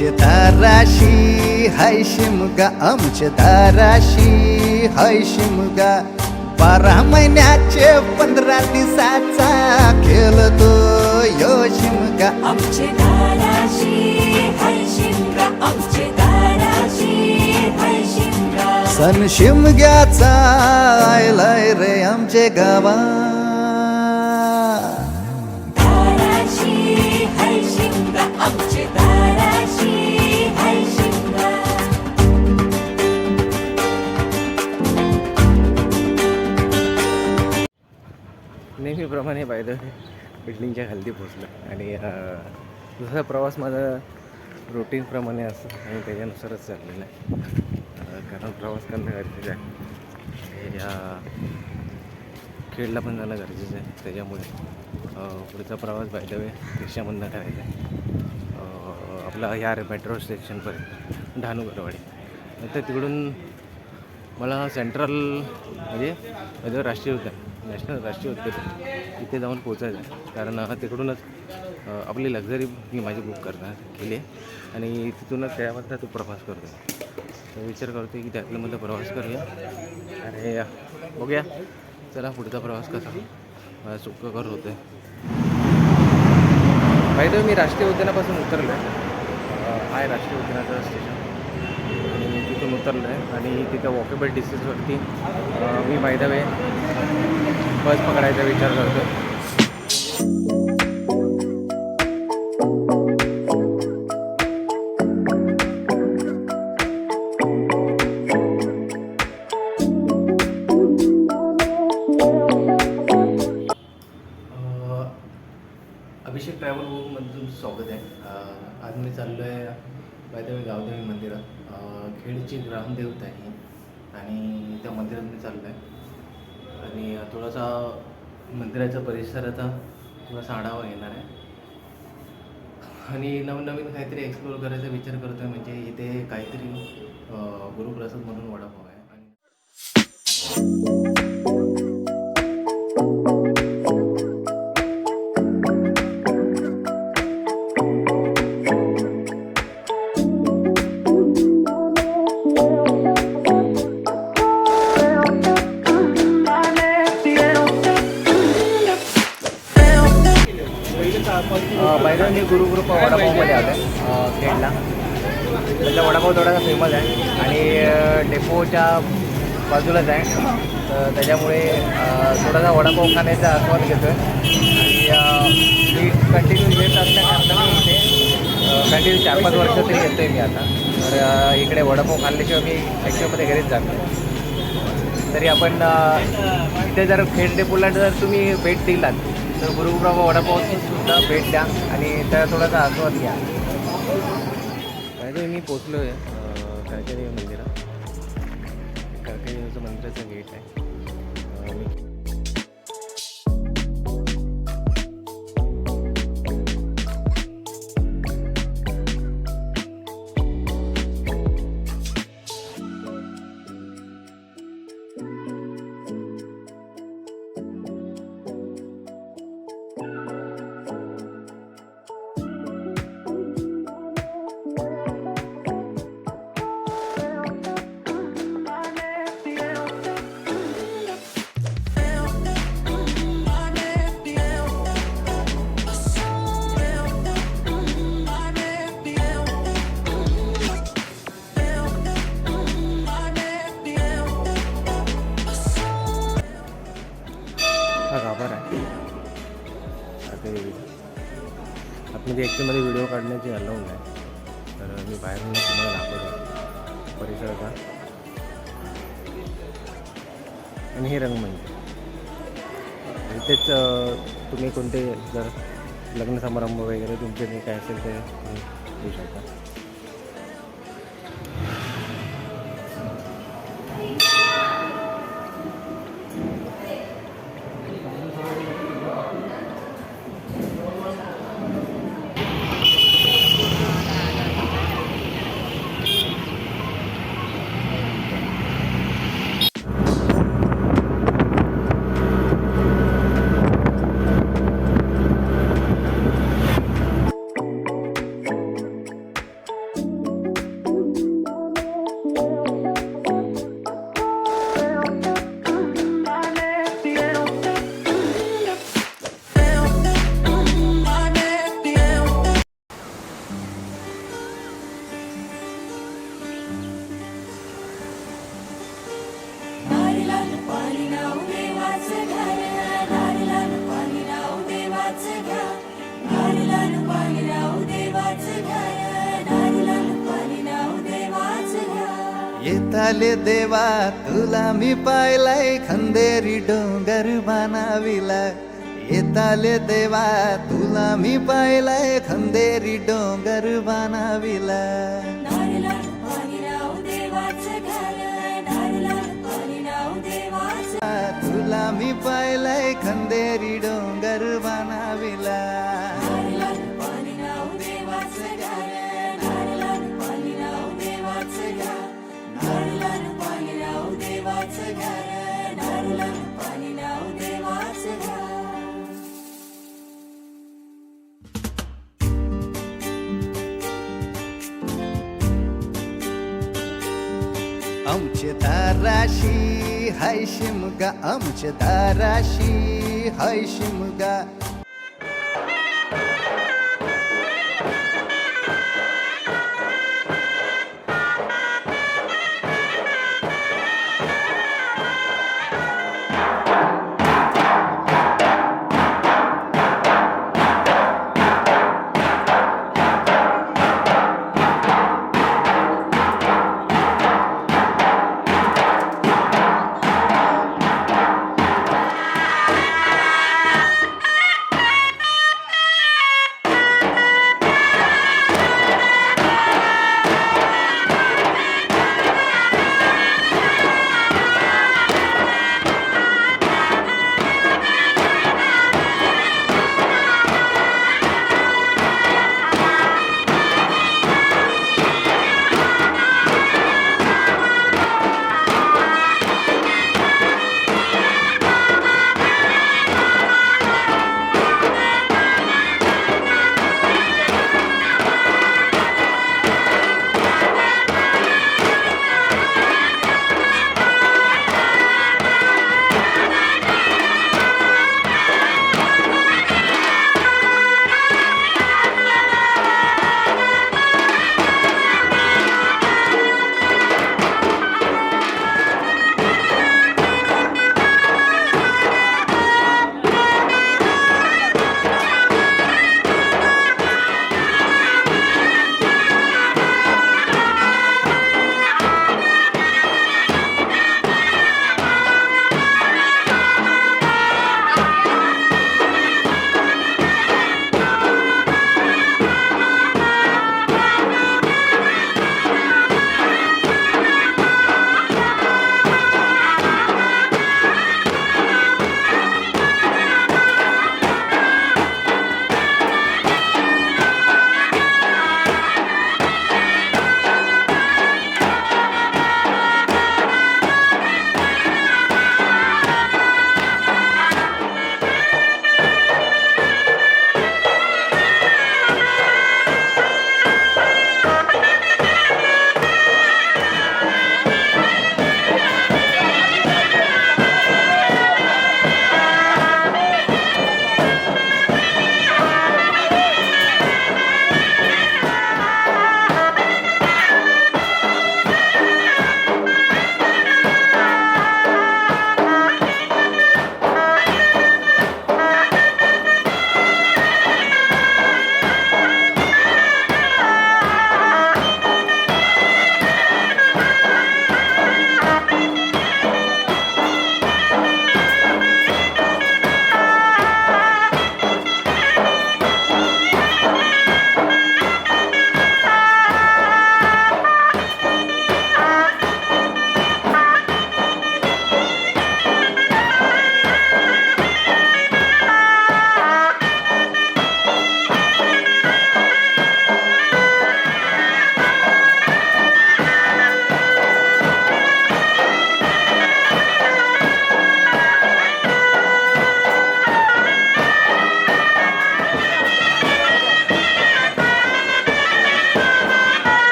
आमच्या दाराशी हाय शिमगा, आमच्या दाराशी हाय शिमगा. 12 महिन्याचे 15 दिवसाचा खेळतो यो शिमगा. आमचे दाराशी हाय शिमगा, आमचे दाराशी हाय शिमगा. सण शिमग्याचा आयलाय रे आमचे गावा. दाराशी हाय शिमगा, आमचे दाराशी हाय शिमगा. नेहमीप्रमाणे बायद बिल्डिंगच्या खाली पोचलो आणि जसा प्रवास माझा रुटीनप्रमाणे असतो आणि त्याच्यानुसारच चाललेला आहे. कारण प्रवास करणं गरजेचं आहे. या खेडला पण जाणं गरजेचं आहे. त्याच्यामुळे पुढचा प्रवास बाय द वे रिक्षामधनं करायचा आहे. आपला ह्या मेट्रो स्टेशनपर्यंत ढाणूगरवाडी. नंतर तिकडून मला सेंट्रल म्हणजे राष्ट्रीय उद्यान नॅशनल राष्ट्रीय उद्यान इथे जाऊन पोचायचं आहे. कारण तिकडूनच आपली लक्झरी मी माझी बुक करणार केली आहे आणि तिथूनच त्यामधला तो प्रवास करतो. तर विचार करतो की त्यातलं प्रवास करूया आणि बघूया चला पुढचा प्रवास कसा मला सुखकर होतं आहे. पाहिजे मी राष्ट्रीय उद्यानापासून उतरलो आहे. आहे राष्ट्रीय उद्यानाचं स्टेशन आणि तिथून उतरलो आहे आणि तिथं वॉकेबल डिस्टन्सवरती मी बाय द वे बस पकडायचा विचार करतो. अभिषेक ट्रॅव्हल बुकमधून स्वागत आहे. आज मी चाललो आहे बाय द वे गावदेवी मंदिरात. खेडची ग्रामदेवता आहे आणि त्या मंदिरात मी चाललो आहे आणि थोडासा मंदिराच्या परिसराचा थोडासा आढावा घेणार आहे आणि नवनवीन काहीतरी एक्सप्लोअर करायचा विचार करतो आहे. म्हणजे इथे काहीतरी गुरुप्रसाद म्हणून वडापाव आहे आणि बाहेर मी गुरुकृपा वडापावमध्ये आलो आहे खेडला. त्याचा वडापाव थोडासा फेमस आहे आणि डेपोच्या बाजूलाच आहे. तर त्याच्यामुळे थोडासा वडापाव खाण्याचा आस्वाद घेतो आहे आणि मी कंटिन्यू येत असल्याकारणाने मी इथे कंटिन्यू 4-5 वर्ष तरी येतो आहे मी आता. तर इकडे वडापाव खाल्ल्याशिवाय मी ॲक्च्युअलमध्ये घरीच जातो. तरी आपण इथे जर खेड डेपोला जर तुम्ही भेट दिलात तर गुरुकृपा वडापावची सुद्धा भेट द्या आणि त्याचा थोडासा आस्वाद घ्या. पाहिजे मी पोचलो आहे काळकेदेवी मंदिरात. काळकेदेवीचं मंदिराचं गेट आहे. हा गाभार आहे आतमध्ये ॲक्च्युअलमध्ये व्हिडिओ काढण्याची अलाउड आहे. तर मी बाहेरून तुम्हाला दाखवतो परिसराचा आणि हे रंगमंच. इथेच तुम्ही कोणते जर लग्न समारंभ वगैरे तुमचे काय असेल ते येऊ शकता. येताले देवा तुला मी पाहिलाय खंदेरी डोंगर बनाविला येताले देवा तुला मी पाहिलाय खंदेरी डोंगर बनाविला नारळात पाणी राव देवाचं घर नारळात पाणी राव देवाचं तुला मी पाहिलाय खंदेरी डोंगर बनाविला नारळात पाणी राव देवाचं घर नारळात पाणी राव देवाचं घर नारळात पाणी राव देवाचं घर नारळात पाणी राव देवाचं घर आमचे दाराशी हाय शिमगा आमचे दाराशी हाय शिमगा